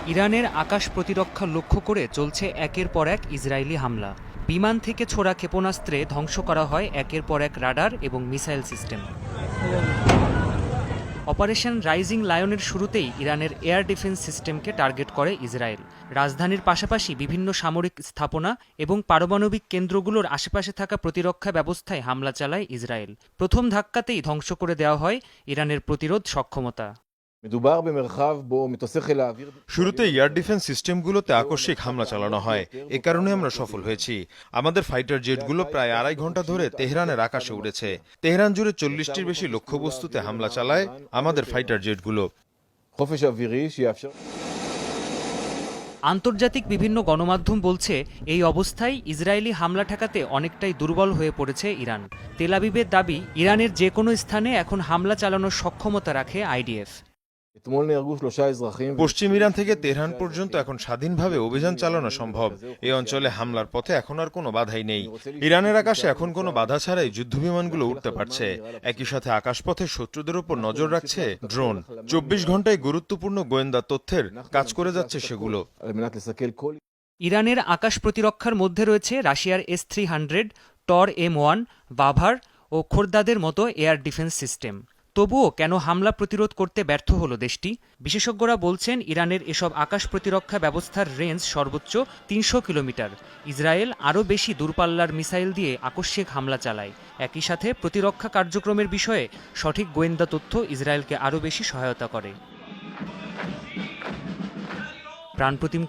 ইরানের আকাশ প্রতিরক্ষা লক্ষ্য করে চলছে একের পর এক ইসরায়েলি হামলা। বিমান থেকে ছোড়া ক্ষেপণাস্ত্রে ধ্বংস করা হয় একের পর এক রাডার এবং মিসাইল সিস্টেম। অপারেশন রাইজিং লায়নের শুরুতেই ইরানের এয়ার ডিফেন্স সিস্টেমকে টার্গেট করে ইসরায়েল। রাজধানীর পাশাপাশি বিভিন্ন সামরিক স্থাপনা এবং পারমাণবিক কেন্দ্রগুলোর আশেপাশে থাকা প্রতিরক্ষা ব্যবস্থায় হামলা চালায় ইসরায়েল। প্রথম ধাক্কাতেই ধ্বংস করে দেওয়া হয় ইরানের প্রতিরোধ সক্ষমতা। শুরুতে এয়ার ডিফেন্স সিস্টেমগুলোতে আকস্মিক হামলা চালানো হয়। এ কারণে আমরা সফল হয়েছি। আমাদের ফাইটার জেটগুলো প্রায় 2.5 ঘন্টা ধরে তেহরানের আকাশে উড়েছে। তেহরান জুড়ে 40টির বেশি লক্ষ্যবস্তুতে হামলা চালায় আমাদের ফাইটার জেটগুলো। আন্তর্জাতিক বিভিন্ন গণমাধ্যম বলছে, এই অবস্থায় ইসরায়েলি হামলা ঠেকাতে অনেকটাই দুর্বল হয়ে পড়েছে ইরান। তেল আবিবের দাবি, ইরানের যে কোনো স্থানে এখন হামলা চালানোর সক্ষমতা রাখে আইডিএফ। পশ্চিম ইরান থেকে তেহরান পর্যন্ত এখন স্বাধীনভাবে অভিযান চালানো সম্ভব। এই অঞ্চলে হামলার পথে এখন আর কোনো বাধাই নেই। ইরানের আকাশে এখন কোনো বাধা ছাড়াই যুদ্ধবিমানগুলো উঠতে পারছে। একই সাথে আকাশপথে শত্রুদের উপর নজর রাখছে ড্রোন। 24 ঘন্টায় গুরুত্বপূর্ণ গোয়েন্দা তথ্যের কাজ করে যাচ্ছে সেগুলো। ইরানের আকাশ প্রতিরক্ষার মধ্যে রয়েছে রাশিয়ার S-300, টর M1, বাভার ও খোরদাদের মতো এয়ার ডিফেন্স সিস্টেম। তবুও কেন হামলা প্রতিরোধ করতে ব্যর্থ হলো দেশটি? বিশেষজ্ঞরা বলছেন, ইরানের এসব আকাশ প্রতিরক্ষা ব্যবস্থার রেঞ্জ সর্বোচ্চ 300 কিলোমিটার। ইসরায়েল আরও বেশি দূরপাল্লার মিসাইল দিয়ে আকস্মিক হামলা চালায়। একই সাথে প্রতিরক্ষা কার্যক্রমের বিষয়ে সঠিক গোয়েন্দা তথ্য ইসরায়েলকে আরও বেশি সহায়তা করে। প্রাণপ্রতিম